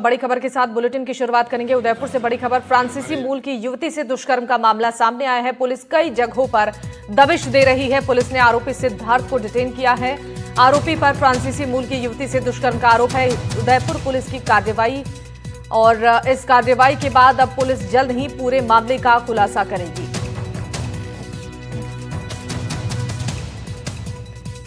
बड़ी खबर के साथ बुलेटिन की शुरुआत करेंगे। उदयपुर से बड़ी खबर, फ्रांसीसी मूल की युवती से दुष्कर्म का मामला सामने आया है। पुलिस कई जगहों पर दबिश दे रही है। पुलिस ने आरोपी सिद्धार्थ को डिटेन किया है। आरोपी पर फ्रांसीसी मूल की युवती से दुष्कर्म का आरोप है। उदयपुर पुलिस की कार्रवाई और इस कार्रवाई के बाद अब पुलिस जल्द ही पूरे मामले का खुलासा करेगी।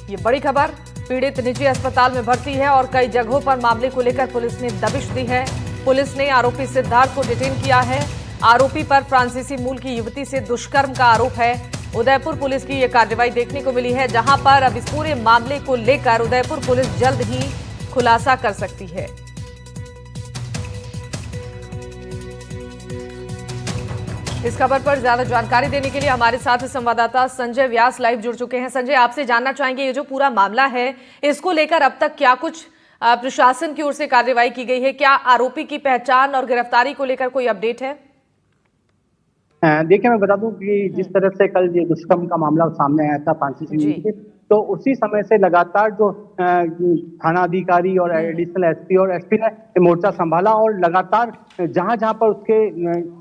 ये बड़ी खबर, पीड़ित निजी अस्पताल में भर्ती है और कई जगहों पर मामले को लेकर पुलिस ने दबिश दी है। पुलिस ने आरोपी सिद्धार्थ को डिटेन किया है। आरोपी पर फ्रांसीसी मूल की युवती से दुष्कर्म का आरोप है। उदयपुर पुलिस की यह कार्रवाई देखने को मिली है, जहां पर अब इस पूरे मामले को लेकर उदयपुर पुलिस जल्द ही खुलासा कर सकती है। इस खबर पर ज्यादा जानकारी देने के लिए हमारे साथ संवाददाता संजय व्यास लाइव जुड़ चुके हैं। संजय, आपसे जानना चाहेंगे, ये जो पूरा मामला है इसको लेकर अब तक क्या कुछ प्रशासन की ओर से कार्रवाई की गई है? क्या आरोपी की पहचान और गिरफ्तारी को लेकर कोई अपडेट है? देखिए, मैं बता दूं कि जिस तरह से कल ये दुष्कर्म का मामला सामने आया था फ्रांसीसी के, तो उसी समय से लगातार जो थाना अधिकारी और एडिशनल एसपी और एसपी ने मोर्चा संभाला और लगातार जहां जहां पर उसके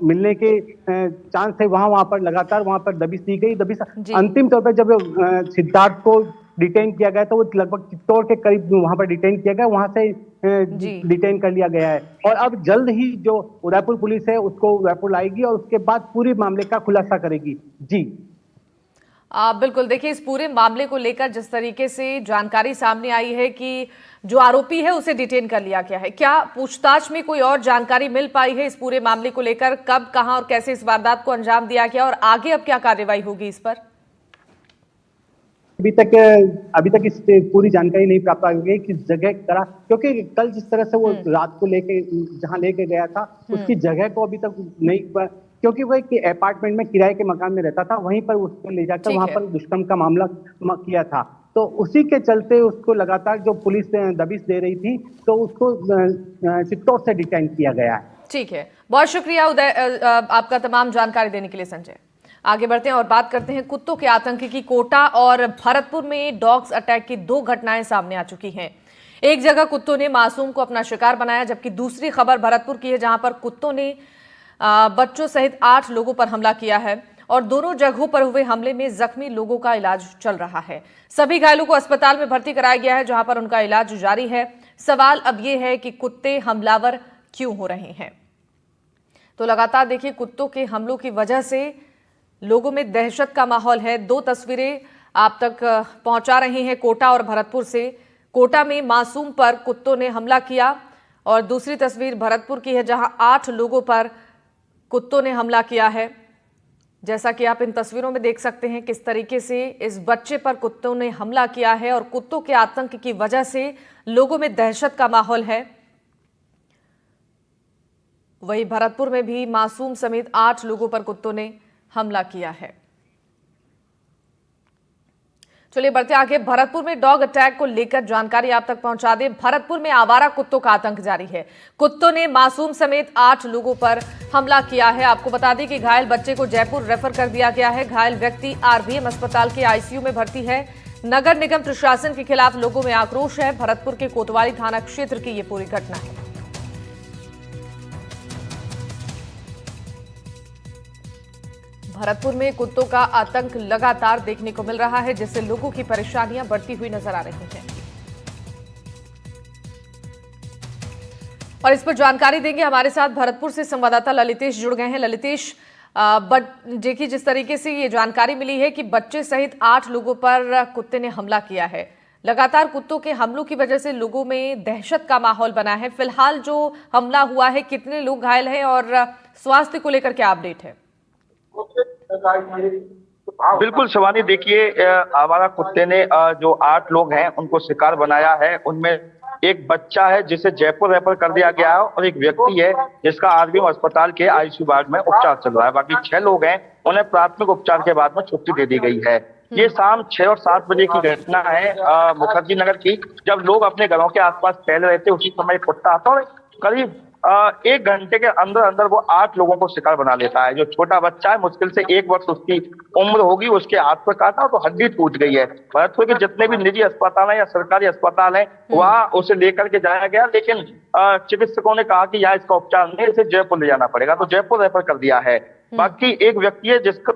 मिलने के चांस थे वहां पर लगातार वहां पर दबिश दी गई। दबिश अंतिम तौर पर जब सिद्धार्थ को डिटेन किया गया तो वो लगभग चित्तौड़ के करीब वहां पर डिटेन किया गया, वहां से डिटेन कर लिया गया है और अब जल्द ही जो उदयपुर पुलिस है उसको उदयपुर लाएगी और उसके बाद पूरे मामले का खुलासा करेगी। जी बिल्कुल, देखिए, इस पूरे मामले को लेकर जिस तरीके से जानकारी सामने आई है कि जो आरोपी है उसे डिटेन कर लिया गया है, क्या पूछताछ में कोई और जानकारी मिल पाई है इस पूरे मामले को लेकर? कब, कहां और कैसे इस वारदात को अंजाम दिया गया और आगे अब क्या कार्रवाई होगी इस पर? अभी तक इस पूरी जानकारी नहीं प्राप्त हुई है किस जगह करा, क्योंकि कल जिस तरह से वो रात को लेके जहां लेके गया था उसकी जगह को अभी तक नहीं, क्योंकि वो एक अपार्टमेंट में किराए के मकान में रहता था, वहीं पर उसको ले जाकर वहां पर दुष्कर्म का मामला किया था। तो उसी के चलते उसको लगातार जो पुलिस दबिश दे रही थी तो उसको चित्तौड़ से डिटेन किया गया है। ठीक है, बहुत शुक्रिया आपका तमाम जानकारी देने के लिए संजय। आगे बढ़ते हैं और बात करते हैं कुत्तों के आतंक की। कोटा और भरतपुर में डॉग्स अटैक की 2 घटनाएं सामने आ चुकी हैं। एक जगह कुत्तों ने मासूम को अपना शिकार बनाया, जबकि दूसरी खबर भरतपुर की है, जहां पर कुत्तों ने बच्चों सहित 8 लोगों पर हमला किया है और दोनों जगहों पर हुए हमले में जख्मी लोगों का इलाज चल रहा है। सभी घायलों को अस्पताल में भर्ती कराया गया है, जहां पर उनका इलाज जारी है। सवाल अब यह है कि कुत्ते हमलावर क्यों हो रहे हैं? तो लगातार देखिए, कुत्तों के हमलों की वजह से लोगों में दहशत का माहौल है। 2 तस्वीरें आप तक पहुंचा रही हैं कोटा और भरतपुर से। कोटा में मासूम पर कुत्तों ने हमला किया और दूसरी तस्वीर भरतपुर की है, जहां 8 लोगों पर कुत्तों ने हमला किया है। जैसा कि आप इन तस्वीरों में देख सकते हैं किस तरीके से इस बच्चे पर कुत्तों ने हमला किया है और कुत्तों के आतंक की वजह से लोगों में दहशत का माहौल है। वहीं भरतपुर में भी मासूम समेत 8 लोगों पर कुत्तों ने हमला किया है। चलिए बढ़ते आगे। भरतपुर में डॉग अटैक को लेकर जानकारी आप तक पहुंचा दें। भरतपुर में आवारा कुत्तों का आतंक जारी है। कुत्तों ने मासूम समेत 8 लोगों पर हमला किया है। आपको बता दें कि घायल बच्चे को जयपुर रेफर कर दिया गया है। घायल व्यक्ति आरवीएम अस्पताल के आईसीयू में भर्ती है। नगर निगम प्रशासन के खिलाफ लोगों में आक्रोश है। भरतपुर के कोतवाली थाना क्षेत्र की यह पूरी घटना है। भरतपुर में कुत्तों का आतंक लगातार देखने को मिल रहा है, जिससे लोगों की परेशानियां बढ़ती हुई नजर आ रही हैं। और इस पर जानकारी देंगे, हमारे साथ भरतपुर से संवाददाता ललितेश जुड़ गए हैं। ललितेश, देखिए, जिस तरीके से ये जानकारी मिली है कि बच्चे सहित 8 लोगों पर कुत्ते ने हमला किया है, लगातार कुत्तों के हमलों की वजह से लोगों में दहशत का माहौल बना है। फिलहाल जो हमला हुआ है, कितने लोग घायल हैं और स्वास्थ्य को लेकर क्या अपडेट है? बिल्कुल शिवानी, देखिए, आवारा कुत्ते ने जो 8 लोग हैं उनको शिकार बनाया है। उनमें एक बच्चा है जिसे जयपुर रेफर कर दिया गया है और एक व्यक्ति है जिसका आरवीएम अस्पताल के आईसीयू वार्ड में उपचार चल रहा है। बाकी 6 लोग हैं, उन्हें प्राथमिक उपचार के बाद में छुट्टी दे दी गई है। ये शाम 6 और 7 बजे की घटना है मुखर्जी नगर की, जब लोग अपने घरों के आसपास टहल रहे थे। उसी समय कुत्ता आता और करीब 1 घंटे के अंदर अंदर वो 8 लोगों को शिकार बना लेता है। जो छोटा बच्चा है, मुश्किल से 1 वर्ष उसकी उम्र होगी, उसके हाथ पर काटा तो हड्डी टूट गई है। भरतपुर के जितने भी निजी अस्पताल हैं या सरकारी अस्पताल हैं, वहां उसे लेकर के जाया गया, लेकिन चिकित्सकों ने कहा कि यहाँ इसका उपचार नहीं, इसे जयपुर ले जाना पड़ेगा, तो जयपुर रेफर कर दिया है। बाकी एक व्यक्ति है जिसका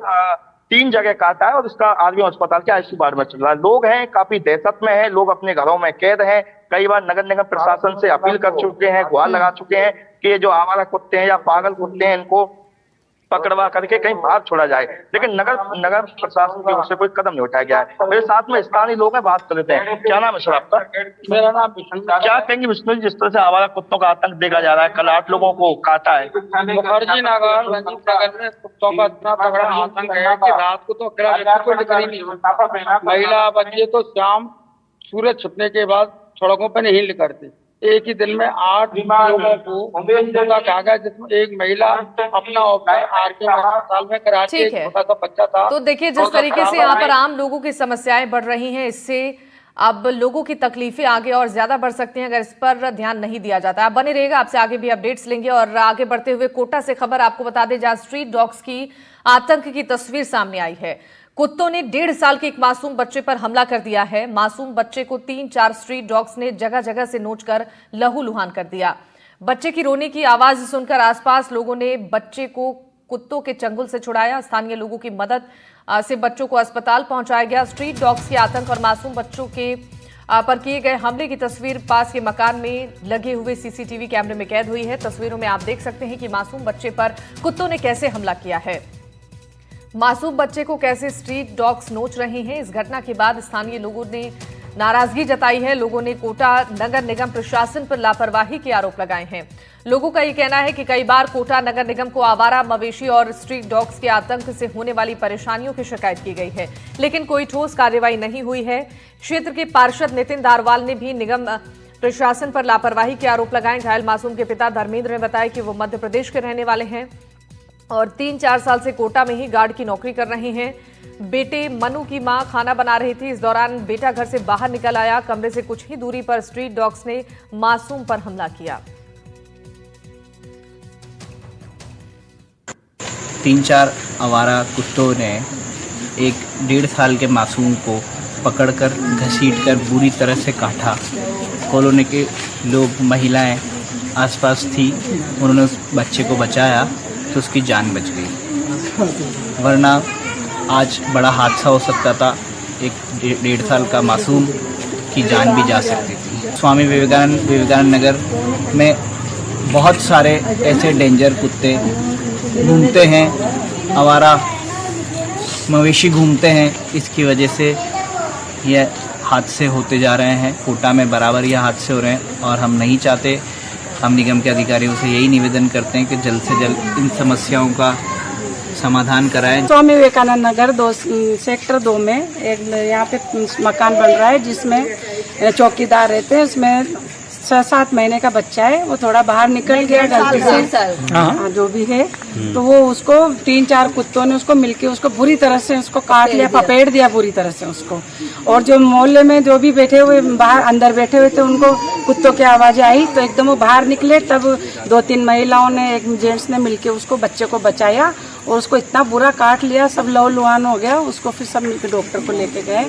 3 जगह काटा है और उसका आरबी अस्पताल के आईसीयू वार्ड में चल रहा है। लोग हैं काफी दहशत में हैं, लोग अपने घरों में कैद हैं। कई बार नगर निगम प्रशासन से अपील कर चुके हैं, गुहार लगा चुके हैं कि ये जो आवारा कुत्ते हैं या पागल कुत्ते हैं, इनको पकड़वा करके कहीं बाहर छोड़ा जाए, लेकिन नगर प्रशासन की ओर से कोई कदम नहीं उठाया गया है। मेरे साथ में स्थानीय लोग हैं, बात कर लेते हैं। क्या नाम है सर आपका? मेरा नाम विष्णु। क्या कहेंगे विष्णु जी, जिस तरह से आवारा कुत्तों का आतंक देखा जा रहा है, कल 8 लोगों को काटा है। मुखर्जी नगर रंजीत नगर में कुत्तों का इतना तगड़ा आतंक है कि रात को तो अकेला व्यक्ति को निकल ही नहीं होता। महिला बच्चे तो शाम सूरज छुपने के बाद सड़कों पर नहीं निकलते। एक ही दिन में 8 लोगों को कहा गया, जिसमें एक महिला अपना ऑपरेशन आरके अस्पताल में करा के ठीक है। छोटा सा बच्चा था। तो देखिए, जिस तरीके से यहाँ पर आम लोगों की समस्याएं बढ़ रही हैं, इससे अब लोगों की तकलीफें आगे और ज्यादा बढ़ सकती हैं अगर इस पर ध्यान नहीं दिया जाता। आप बने रहिएगा, आपसे आगे भी अपडेट्स लेंगे। और आगे बढ़ते हुए कोटा से खबर आपको बता दें, जहां स्ट्रीट डॉग्स की आतंक की तस्वीर सामने आई है। कुत्तों ने 1.5 साल के एक मासूम बच्चे पर हमला कर दिया है। मासूम बच्चे को 3-4 स्ट्रीट डॉग्स ने जगह जगह से नोचकर लहूलुहान कर दिया। बच्चे की रोने की आवाज सुनकर आसपास लोगों ने बच्चे को कुत्तों के चंगुल से छुड़ाया। स्थानीय लोगों की मदद से बच्चों को अस्पताल पहुंचाया गया। स्ट्रीट डॉग्स के आतंक और मासूम बच्चों के पर किए गए हमले की तस्वीर पास के मकान में लगे हुए सीसीटीवी कैमरे में कैद हुई है। तस्वीरों में आप देख सकते हैं कि मासूम बच्चे पर कुत्तों ने कैसे हमला किया है। मासूम बच्चे को कैसे स्ट्रीट डॉग्स नोच रहे हैं। इस घटना के बाद स्थानीय लोगों ने नाराजगी जताई है। लोगों ने कोटा नगर निगम प्रशासन पर लापरवाही के आरोप लगाए हैं। लोगों का यह कहना है कि कई बार कोटा नगर निगम को आवारा मवेशी और स्ट्रीट डॉग्स के आतंक से होने वाली परेशानियों की शिकायत की गई है, लेकिन कोई ठोस कार्रवाई नहीं हुई है। क्षेत्र के पार्षद नितिन दारवाल ने भी निगम प्रशासन पर लापरवाही के आरोप लगाए। घायल मासूम के पिता धर्मेंद्र ने बताया कि वो मध्य प्रदेश के रहने वाले हैं और 3-4 साल से कोटा में ही गार्ड की नौकरी कर रहे हैं। बेटे मनु की मां खाना बना रही थी। इस दौरान बेटा घर से बाहर निकल आया। कमरे से कुछ ही दूरी पर स्ट्रीट डॉग्स ने मासूम पर हमला किया। 3-4 आवारा कुत्तों ने एक 1.5 साल के मासूम को पकड़कर घसीटकर बुरी तरह से काटा। कॉलोनी के लोग, महिलाएं आसपास थी, उन्होंने उस बच्चे को बचाया तो उसकी जान बच गई, वरना आज बड़ा हादसा हो सकता था। एक 1.5 साल का मासूम की जान भी जा सकती थी। स्वामी विवेकानंद नगर में बहुत सारे ऐसे डेंजर कुत्ते घूमते हैं, आवारा मवेशी घूमते हैं। इसकी वजह से यह हादसे होते जा रहे हैं। कोटा में बराबर यह हादसे हो रहे हैं और हम नहीं चाहते। हम निगम के अधिकारियों से यही निवेदन करते हैं कि जल्द से जल्द इन समस्याओं का समाधान कराएं। स्वामी विवेकानंद नगर सेक्टर 2 में एक यहाँ पे मकान बन रहा है, जिसमें चौकीदार रहते हैं। उसमें 6-7 महीने का बच्चा है, वो थोड़ा बाहर निकल गया गलती से, हाँ जो भी है। तो वो उसको 3-4 कुत्तों ने उसको मिलके उसको बुरी तरह से उसको काट लिया, पपेट दिया बुरी तरह से उसको। और जो मोहल्ले में जो भी बैठे हुए बाहर अंदर बैठे हुए थे, उनको कुत्तों की आवाजें आई तो एकदम वो बाहर निकले। तब 2-3 महिलाओं ने, एक जेंट्स ने मिलके उसको बच्चे को बचाया और उसको इतना बुरा काट लिया, सब लहूलुहान हो गया। उसको फिर सब मिलकर डॉक्टर को लेके गए।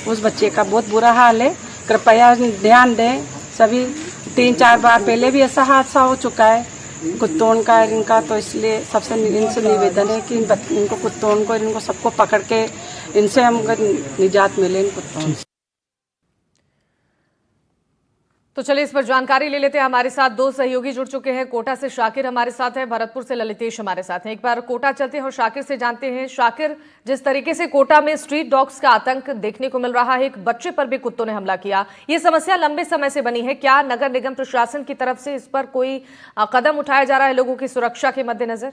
उस बच्चे का बहुत बुरा हाल है, कृपया ध्यान दें सभी। 3-4 बार पहले भी ऐसा हादसा हो चुका है कुत्तों का इनका, तो इसलिए सबसे इनसे निवेदन है कि इनको कुत्तों को, इनको सबको पकड़ के इनसे हमको निजात मिले, इन कुत्तों से। तो चलिए इस पर जानकारी ले लेते हैं। हमारे साथ 2 सहयोगी जुड़ चुके हैं। कोटा से शाकिर हमारे साथ हैं, भरतपुर से ललितेश हमारे साथ हैं। एक बार कोटा चलते हैं और शाकिर से जानते हैं। शाकिर, जिस तरीके से कोटा में स्ट्रीट डॉग्स का आतंक देखने को मिल रहा है, एक बच्चे पर भी कुत्तों ने हमला किया, ये समस्या लंबे समय से बनी है। क्या नगर निगम प्रशासन की तरफ से इस पर कोई कदम उठाया जा रहा है लोगों की सुरक्षा के मद्देनजर?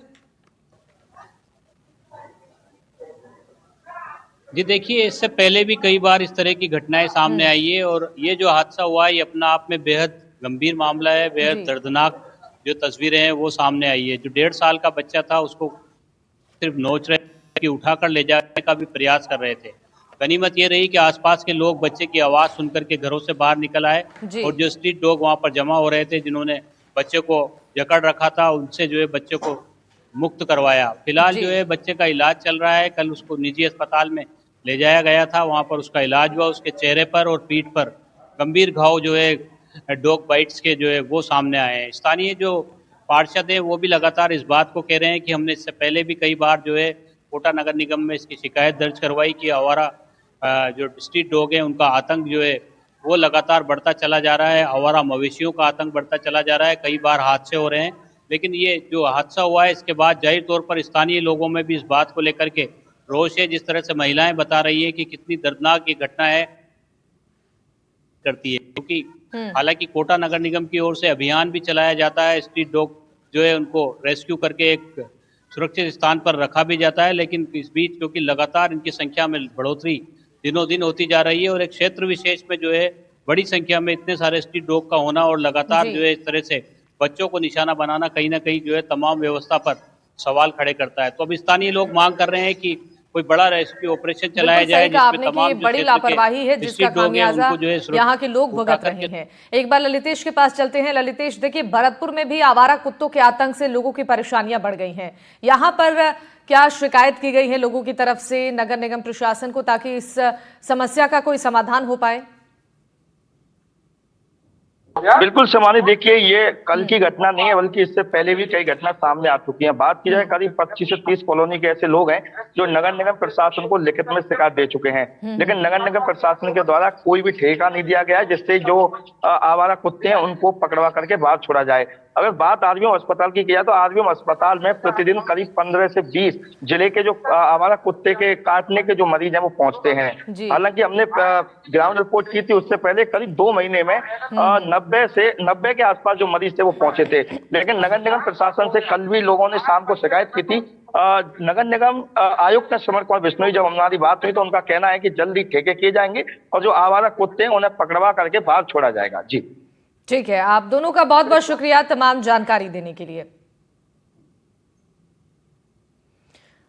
जी देखिए, इससे पहले भी कई बार इस तरह की घटनाएं सामने आई है और ये जो हादसा हुआ है, ये अपना आप में बेहद गंभीर मामला है। बेहद दर्दनाक जो तस्वीरें हैं वो सामने आई है। जो 1.5 साल का बच्चा था, उसको सिर्फ नोच रहे कि उठाकर ले जाने का भी प्रयास कर रहे थे। गनीमत ये रही कि आसपास के लोग बच्चे की आवाज़ सुनकर के घरों से बाहर निकल आए और जो स्ट्रीट डॉग वहाँ पर जमा हो रहे थे, जिन्होंने बच्चे को जकड़ रखा था उनसे जो है बच्चे को मुक्त करवाया। फिलहाल जी। जो है बच्चे का इलाज चल रहा है। कल उसको निजी अस्पताल में ले जाया गया था, वहां पर उसका इलाज हुआ। उसके चेहरे पर और पीठ पर गंभीर घाव जो है डॉग बाइट्स के जो है वो सामने आए हैं। स्थानीय जो पार्षद है वो भी लगातार इस बात को कह रहे हैं कि हमने इससे पहले भी कई बार जो है कोटा नगर निगम में इसकी शिकायत दर्ज करवाई कि आवारा जो स्ट्रीट डॉग है उनका आतंक जो है वो लगातार बढ़ता चला जा रहा है। आवारा मवेशियों का आतंक बढ़ता चला जा रहा है। कई बार हादसे हो रहे हैं, लेकिन ये जो हादसा हुआ है इसके बाद जाहिर तौर पर स्थानीय लोगों में भी इस बात को लेकर के रोष है। जिस तरह से महिलाएं बता रही है कि कितनी दर्दनाक ये घटना है करती है, क्योंकि हालांकि कोटा नगर निगम की ओर से अभियान भी चलाया जाता है। स्ट्रीट डॉग जो है उनको रेस्क्यू करके एक सुरक्षित स्थान पर रखा भी जाता है, लेकिन इस बीच क्योंकि लगातार इनकी संख्या में बढ़ोतरी दिनों दिन होती जा रही है और एक क्षेत्र विशेष में जो है बड़ी संख्या में इतने सारे स्ट्रीट डॉग का होना और लगातार जी। जो है इस तरह से बच्चों को निशाना बनाना कहीं ना कहीं जो है तमाम व्यवस्था पर सवाल खड़े करता है। तो अब स्थानीय लोग मांग कर रहे हैं कि कोई बड़ा रेस्क्यू ऑपरेशन चलाया बिल्कुल जाए सही कहा जिसमें आपने कि तमाम ये जो बड़ी क्षेत्र लापरवाही है के जिसका स्ट्रीट डॉग है खामियाजा उनको जो है यहाँ के लोग उठा भुगत रहे करके हैं। एक बार ललितेश के पास चलते हैं। ललितेश, देखिए भरतपुर में भी आवारा कुत्तों के आतंक से लोगों की परेशानियां बढ़ गई हैं। यहाँ पर क्या शिकायत की गई है लोगों की तरफ से नगर निगम प्रशासन को, ताकि इस समस्या का कोई समाधान हो पाए? बिल्कुल शिवानी, देखिए ये कल की घटना नहीं है, बल्कि इससे पहले भी कई घटना सामने आ चुकी हैं। बात की जाए करीब 25 से 30 कॉलोनी के ऐसे लोग हैं जो नगर निगम प्रशासन को लिखित में शिकायत दे चुके हैं, लेकिन नगर निगम प्रशासन के द्वारा कोई भी ठेका नहीं दिया गया है जिससे जो आवारा कुत्ते हैं उनको पकड़वा करके बाहर छोड़ा जाए। अगर बात आरबीएम अस्पताल की किया तो आरबीएम अस्पताल में प्रतिदिन करीब 15 से 20 जिले के जो आवारा कुत्ते के काटने के जो मरीज हैं वो पहुंचते हैं। जी। हालांकि हमने ग्राउंड रिपोर्ट की थी उससे पहले करीब 2 महीने में 90 के आसपास जो मरीज थे वो पहुंचे थे, लेकिन नगर निगम प्रशासन से कल भी लोगों ने शाम को शिकायत की थी। नगर निगम आयुक्त श्रवण कुमार बिश्नोई, जब हमारी बात हुई तो उनका कहना है कि जल्दी ठेके किए जाएंगे और जो आवारा कुत्ते हैं उन्हें पकड़वा करके बाहर छोड़ा जाएगा। जी ठीक है, आप दोनों का बहुत बहुत शुक्रिया तमाम जानकारी देने के लिए।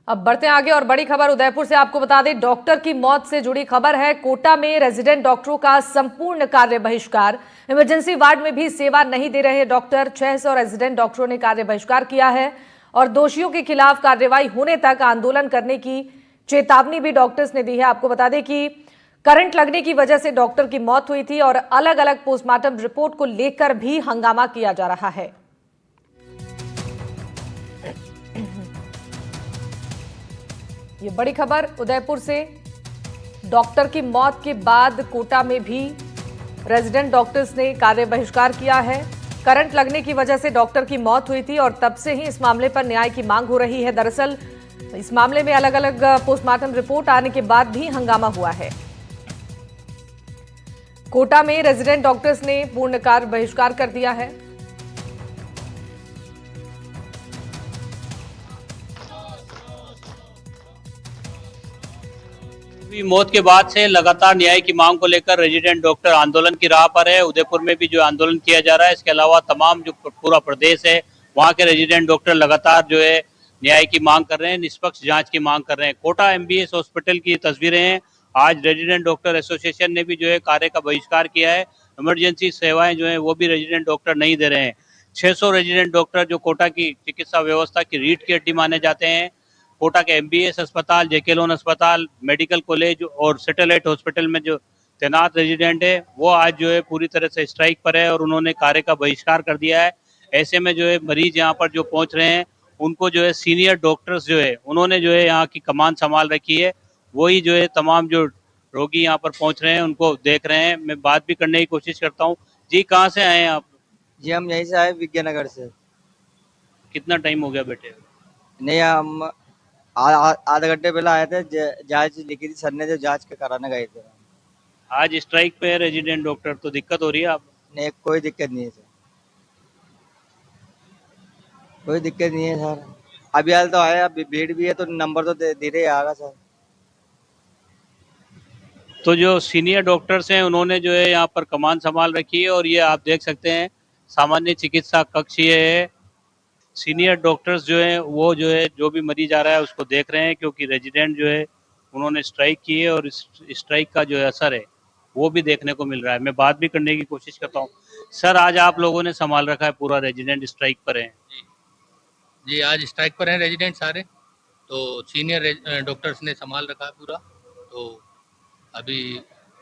अब बढ़ते हैं आगे और बड़ी खबर उदयपुर से आपको बता दें, डॉक्टर की मौत से जुड़ी खबर है। कोटा में रेजिडेंट डॉक्टरों का संपूर्ण कार्य बहिष्कार। इमरजेंसी वार्ड में भी सेवा नहीं दे रहे डॉक्टर। 600 रेजिडेंट डॉक्टरों ने कार्य बहिष्कार किया है और दोषियों के खिलाफ कार्रवाई होने तक आंदोलन करने की चेतावनी भी डॉक्टर्स ने दी है। आपको बता दें कि करंट लगने की वजह से डॉक्टर की मौत हुई थी और अलग अलग पोस्टमार्टम रिपोर्ट को लेकर भी हंगामा किया जा रहा है। ये बड़ी खबर उदयपुर से। डॉक्टर की मौत के बाद कोटा में भी रेजिडेंट डॉक्टर्स ने कार्य बहिष्कार किया है। करंट लगने की वजह से डॉक्टर की मौत हुई थी और तब से ही इस मामले पर न्याय की मांग हो रही है। दरअसल इस मामले में अलग अलग पोस्टमार्टम रिपोर्ट आने के बाद भी हंगामा हुआ है। कोटा में रेजिडेंट डॉक्टर्स ने पूर्ण कार्य बहिष्कार कर दिया है। मौत के बाद से लगातार न्याय की मांग को लेकर रेजिडेंट डॉक्टर आंदोलन की राह पर है। उदयपुर में भी जो आंदोलन किया जा रहा है, इसके अलावा तमाम जो पूरा प्रदेश है वहां के रेजिडेंट डॉक्टर लगातार जो है न्याय की मांग कर रहे हैं, निष्पक्ष जांच की मांग कर रहे हैं। कोटा एमबीएस हॉस्पिटल की तस्वीरें हैं। आज रेजिडेंट डॉक्टर एसोसिएशन ने भी जो है कार्य का बहिष्कार किया है। इमरजेंसी सेवाएं जो है वो भी रेजिडेंट डॉक्टर नहीं दे रहे हैं। 600 रेजिडेंट डॉक्टर जो कोटा की चिकित्सा व्यवस्था की रीढ़ की हड्डी माने जाते हैं, कोटा के एमबीएस अस्पताल, जेके लोन अस्पताल, मेडिकल कॉलेज और सैटेलाइट हॉस्पिटल में जो तैनात रेजिडेंट है वो आज जो है पूरी तरह से स्ट्राइक पर है और उन्होंने कार्य का बहिष्कार कर दिया है। ऐसे में जो है मरीज यहाँ पर जो पहुंच रहे हैं उनको जो है सीनियर डॉक्टर्स जो है उन्होंने जो है यहाँ की कमान संभाल रखी है। वही जो है तमाम जो रोगी यहाँ पर पहुंच रहे हैं उनको देख रहे हैं। मैं बात भी करने की कोशिश करता हूँ। जी, कहाँ से आए हैं आप? जी हम यहीं से आए, विज्ञानगर से। कितना टाइम हो गया बेटे? नहीं, हम आधे घंटे पहले आए थे। जांच लिखी थी सर ने, जो जांच के कराने गए थे। आज स्ट्राइक पे है रेजिडेंट डॉक्टर, तो दिक्कत हो रही है आप? नहीं, कोई दिक्कत नहीं है सर, कोई दिक्कत नहीं है सर। अभी हाल तो आया, अभी भीड़ भी है तो नंबर तो धीरे आएगा सर। तो जो सीनियर डॉक्टर्स हैं उन्होंने जो है यहाँ पर कमान संभाल रखी है और ये आप देख सकते हैं सामान्य चिकित्सा कक्ष ये है। सीनियर डॉक्टर्स जो है वो जो है जो भी मरीज आ रहा है उसको देख रहे हैं, क्योंकि रेजिडेंट जो है उन्होंने स्ट्राइक की है और इस स्ट्राइक का जो है असर है वो भी देखने को मिल रहा है। मैं बात भी करने की कोशिश करता हूँ। सर, आज आप लोगों ने संभाल रखा है, पूरा रेजिडेंट स्ट्राइक पर है। जी, आज स्ट्राइक पर हैं रेजिडेंट सारे, तो सीनियर डॉक्टर्स ने संभाल रखा है पूरा। तो अभी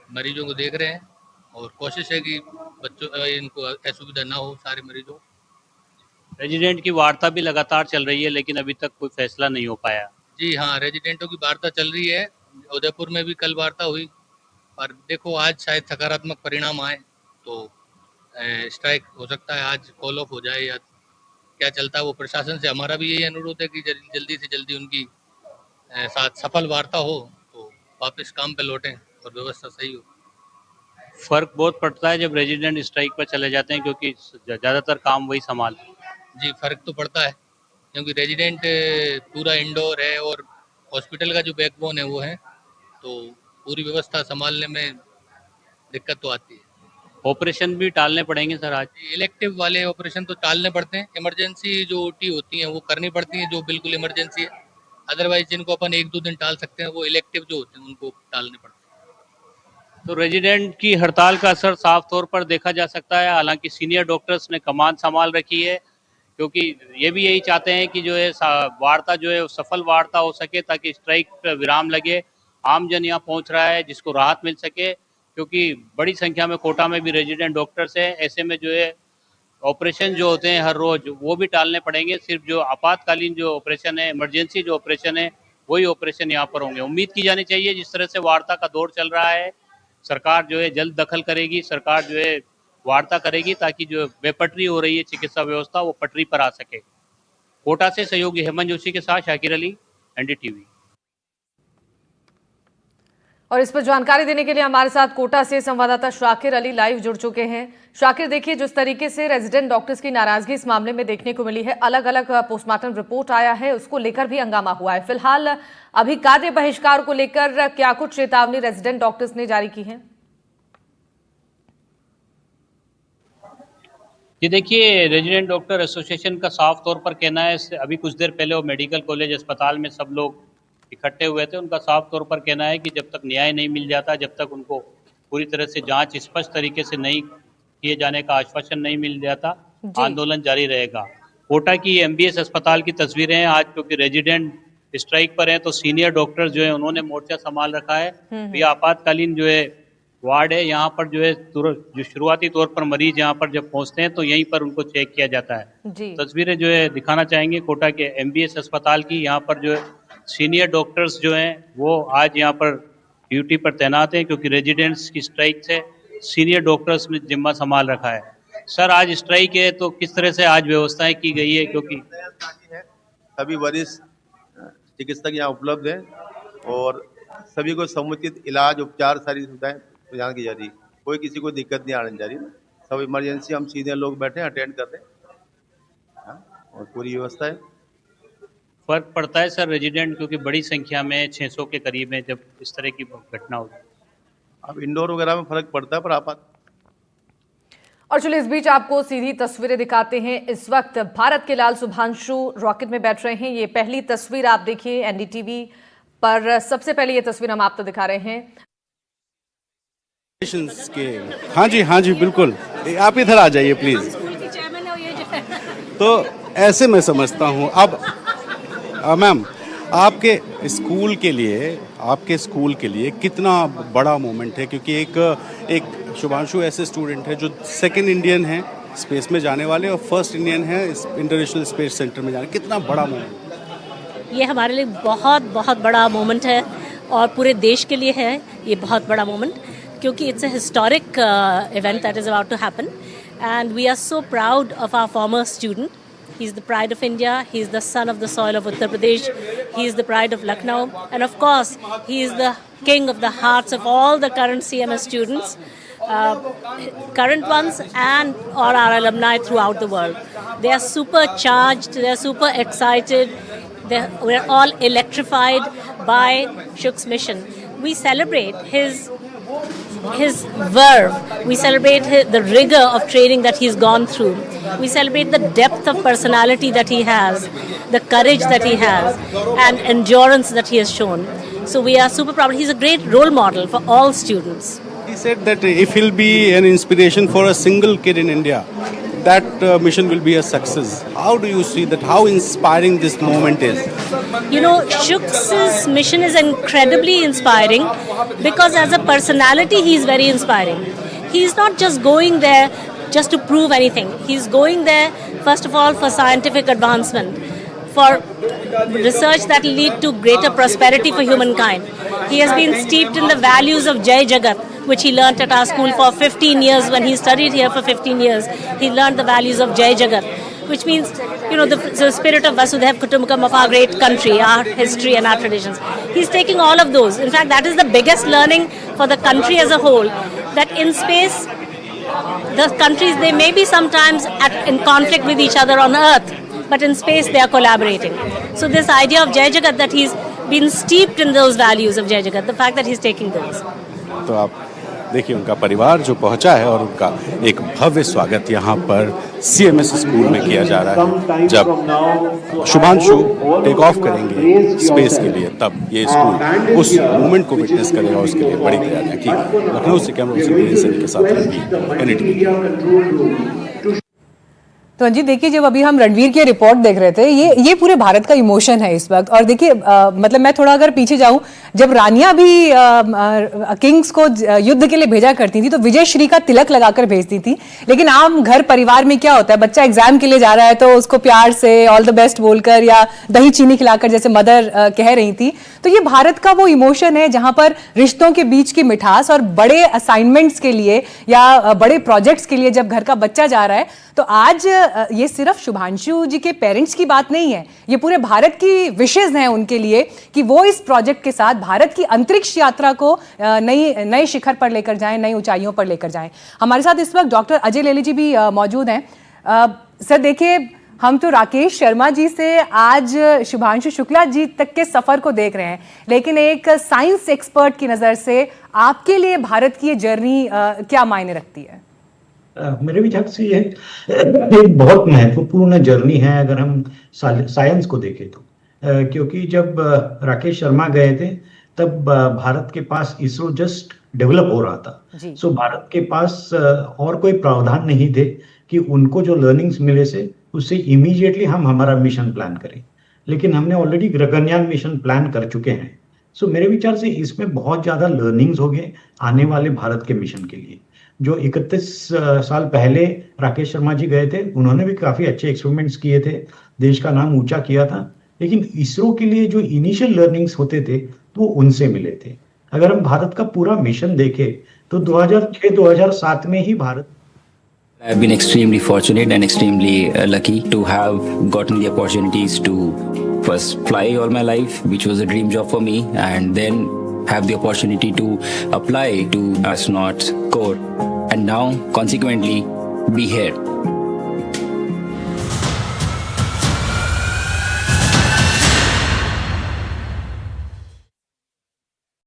मरीजों को देख रहे हैं और कोशिश है कि बच्चों इनको असुविधा ना हो सारे मरीजों। रेजिडेंट की वार्ता भी लगातार चल रही है, लेकिन अभी तक कोई फैसला नहीं हो पाया। जी हाँ, रेजिडेंटों की वार्ता चल रही है। उदयपुर में भी कल वार्ता हुई, पर देखो आज शायद सकारात्मक परिणाम आए तो स्ट्राइक हो सकता है, आज कॉल ऑफ हो जाए या क्या चलता है वो प्रशासन से। हमारा भी यही अनुरोध है कि जल्दी से जल्दी उनकी साथ सफल वार्ता हो तो वापस काम पे लौटें और व्यवस्था सही हो। फर्क बहुत पड़ता है जब रेजिडेंट स्ट्राइक पर चले जाते हैं, क्योंकि ज़्यादातर काम वही संभाल। जी, फर्क तो पड़ता है क्योंकि रेजिडेंट पूरा इंडोर है और हॉस्पिटल का जो बैकबोन है वो है, तो पूरी व्यवस्था संभालने में दिक्कत तो आती है। ऑपरेशन भी टालने पड़ेंगे सर आज। इलेक्टिव वाले ऑपरेशन तो टालने पड़ते हैं, इमरजेंसी जो ओटी होती हैं वो करनी पड़ती हैं जो बिल्कुल इमरजेंसी है। अदरवाइज जिनको अपन 1-2 दिन टाल सकते हैं वो इलेक्टिव जो होते हैं उनको टालने पड़ते हैं। तो रेजिडेंट की हड़ताल का असर साफ तौर पर देखा जा सकता है। हालांकि सीनियर डॉक्टर्स ने कमान संभाल रखी है, क्योंकि ये भी यही चाहते हैं कि जो है वार्ता जो है सफल वार्ता हो सके, ताकि स्ट्राइक विराम लगे। आमजन यहाँ पहुँच रहा है जिसको राहत मिल सके, क्योंकि बड़ी संख्या में कोटा में भी रेजिडेंट डॉक्टर्स हैं। ऐसे में जो है ऑपरेशन जो होते हैं हर रोज वो भी टालने पड़ेंगे। सिर्फ जो आपातकालीन जो ऑपरेशन है, इमरजेंसी जो ऑपरेशन है, वही ऑपरेशन यहाँ पर होंगे। उम्मीद की जानी चाहिए जिस तरह से वार्ता का दौर चल रहा है, सरकार जो है जल्द दखल करेगी, सरकार जो है वार्ता करेगी, ताकि जो बेपटरी हो रही है चिकित्सा व्यवस्था वो पटरी पर आ सके। कोटा से सहयोगी हेमंत जोशी के साथ शाकिर अली, एनडीटीवी। और इस पर जानकारी देने के लिए हमारे साथ कोटा से संवाददाता शाकिर अली लाइव जुड़ चुके हैं। शाकिर, देखिए जिस तरीके से रेजिडेंट डॉक्टर्स की नाराजगी इस मामले में देखने को मिली है, अलग अलग पोस्टमार्टम रिपोर्ट आया है, उसको लेकर भी हंगामा हुआ है। फिलहाल अभी कार्य बहिष्कार को लेकर क्या कुछ चेतावनी रेजिडेंट डॉक्टर्स ने जारी की है? ये देखिए, रेजिडेंट डॉक्टर एसोसिएशन का साफ तौर पर कहना है, अभी कुछ देर पहले वो मेडिकल कॉलेज अस्पताल में सब लोग इकट्ठे हुए थे, उनका साफ तौर पर कहना है कि जब तक न्याय नहीं मिल जाता, जब तक उनको पूरी तरह से जांच स्पष्ट तरीके से नहीं किए जाने का आश्वासन नहीं मिल जाता, आंदोलन जारी रहेगा। कोटा की एमबीएस अस्पताल की तस्वीरें हैं आज, क्योंकि रेजिडेंट स्ट्राइक पर हैं तो सीनियर डॉक्टर जो है उन्होंने मोर्चा संभाल रखा है। ये आपातकालीन जो है वार्ड है, यहाँ पर जो है जो शुरुआती तौर पर मरीज यहाँ पर जब पहुँचते हैं तो यहीं पर उनको चेक किया जाता है। तस्वीरें जो है दिखाना चाहेंगे कोटा के एमबीएस अस्पताल की। यहाँ पर जो है सीनियर डॉक्टर्स जो हैं वो आज यहाँ पर ड्यूटी पर तैनात हैं, क्योंकि रेजिडेंट्स की स्ट्राइक से सीनियर डॉक्टर्स ने जिम्मा संभाल रखा है। सर, आज स्ट्राइक है तो किस तरह से आज व्यवस्थाएं की गई है? क्योंकि सभी वरिष्ठ चिकित्सक यहाँ उपलब्ध हैं और सभी को समुचित इलाज, उपचार, सारी सुविधाएं प्रदान की जा रही है। कोई किसी को दिक्कत नहीं आने जा रही। सब इमरजेंसी हम सीनियर लोग बैठे हैं, अटेंड कर रहे हैं और पूरी व्यवस्था है। फर्क पड़ता है सर रेजिडेंट, क्योंकि बड़ी संख्या में 600 के करीब है जब इस तरह की घटना होती है। अब इंडोर वगैरह में फर्क पड़ता है, पर आपात। और चलिए इस बीच आपको सीधी तस्वीरें दिखाते हैं। इस वक्त भारत के लाल शुभांशु रॉकेट में बैठ रहे हैं। ये पहली तस्वीर आप देखिए एनडीटीवी पर। सबसे पहले ये तस्वीर हम आपको दिखा रहे हैं के। हाँ जी बिल्कुल, आप इधर आ जाइए प्लीज। तो ऐसे मैं समझता हूँ। अब मैम, आपके स्कूल के लिए कितना बड़ा मोमेंट है, क्योंकि एक शुभांशु ऐसे स्टूडेंट है जो सेकंड इंडियन है स्पेस में जाने वाले और फर्स्ट इंडियन है इंटरनेशनल स्पेस सेंटर में जाने। कितना बड़ा मोमेंट? ये हमारे लिए बहुत बहुत बड़ा मोमेंट है और पूरे देश के लिए है ये बहुत बड़ा मोमेंट, क्योंकि it's a historic event that is about to happen and we are so proud of our former student. He is the pride of India. He is the son of the soil of Uttar Pradesh. He is the pride of Lucknow. And of course, he is the king of the hearts of all the current CMS students, current ones and or our alumni throughout the world. They are super charged. They are super excited. We're all electrified by Shuk's mission. We celebrate his verve. We celebrate the rigor of training that he's gone through. We celebrate the depth of personality that he has, the courage that he has, and endurance that he has shown. So we are super proud. He's a great role model for all students. He said that if he'll be an inspiration for a single kid in India, that mission will be a success. How do you see that? How inspiring this moment is? You know, Shuk's mission is incredibly inspiring because as a personality, he's very inspiring. He's not just going there just to prove anything. He's going there, first of all, for scientific advancement, for research that will lead to greater prosperity for humankind. He has been steeped in the values of Jai Jagat, which he learnt at our school for 15 years. When he studied here for 15 years, he learnt the values of Jai Jagat, which means, you know, the spirit of Vasudhaiv Kutumbakam of our great country, our history and our traditions. He's taking all of those. In fact, that is the biggest learning for the country as a whole, that in space, the countries, they may be sometimes in conflict with each other on Earth, but in space they are collaborating. So this idea of Jai Jagat, that he's been steeped in those values of Jai Jagat, the fact that he's taking those. तो आप देखिए उनका परिवार जो पहुंचा है और उनका एक भव्य स्वागत यहाँ पर CMS स्कूल में किया जा रहा है। जब शुभांशु टेक ऑफ करेंगे स्पेस के लिए, तब ये स्कूल उस मोमेंट को विटनेस करेगा। उसके लिए बड़ी तैयारियां की गई। लखनऊ से कैमरा के साथ NDTV। तो अंजित देखिए, जब अभी हम रणवीर की रिपोर्ट देख रहे थे, ये पूरे भारत का इमोशन है इस वक्त। और देखिए मतलब मैं थोड़ा अगर पीछे जाऊं, जब रानियां भी किंग्स को युद्ध के लिए भेजा करती थी तो विजय श्री का तिलक लगाकर भेजती थी। लेकिन आम घर परिवार में क्या होता है, बच्चा एग्जाम के लिए जा रहा है तो उसको प्यार से ऑल द बेस्ट बोलकर या दही चीनी खिलाकर, जैसे मदर कह रही थी। तो ये भारत का वो इमोशन है जहां पर रिश्तों के बीच की मिठास और बड़े असाइनमेंट्स के लिए या बड़े प्रोजेक्ट्स के लिए जब घर का बच्चा जा रहा है, तो आज ये सिर्फ शुभांशु जी के पेरेंट्स की बात नहीं है, ये पूरे भारत की विशेष हैं उनके लिए कि वो इस प्रोजेक्ट के साथ भारत की अंतरिक्ष यात्रा को नए शिखर पर लेकर जाएं, नई ऊंचाइयों पर लेकर जाएं। हमारे साथ इस वक्त डॉक्टर अजय लेली जी भी मौजूद हैं। सर देखिए, हम तो राकेश शर्मा जी से आज शुभांशु शुक्ला जी तक के सफर को देख रहे हैं, लेकिन एक साइंस एक्सपर्ट की नजर से आपके लिए भारत की ये जर्नी क्या मायने रखती है? मेरे विचार से ये एक बहुत महत्वपूर्ण जर्नी है अगर हम साइंस को देखें तो, क्योंकि जब राकेश शर्मा गए थे तब भारत के पास इसरो जस्ट डेवलप हो रहा था। सो भारत के पास और कोई प्रावधान नहीं थे कि उनको जो लर्निंग्स मिले से उससे इमीडिएटली हम हमारा मिशन प्लान करें, लेकिन हमने ऑलरेडी गगनयान मिशन प्लान कर चुके हैं। सो मेरे विचार से इसमें बहुत ज्यादा लर्निंग्स हो गए आने वाले भारत के मिशन के लिए। जो 31 साल पहले राकेश शर्मा जी गए थे, उन्होंने भी काफी अच्छे एक्सपेरिमेंट्स किए थे, देश का नाम ऊंचा किया था, लेकिन इसरो के लिए जो इनिशियल लर्निंग्स होते थे वो उनसे मिले थे। अगर हम भारत का पूरा मिशन देखें तो 2006-2007 में ही Bharat I've been extremely fortunate and extremely lucky to have gotten the opportunities to first fly all my life, which was a dream job for me, and then have the opportunity to apply to astronauts corps, and now consequently be here.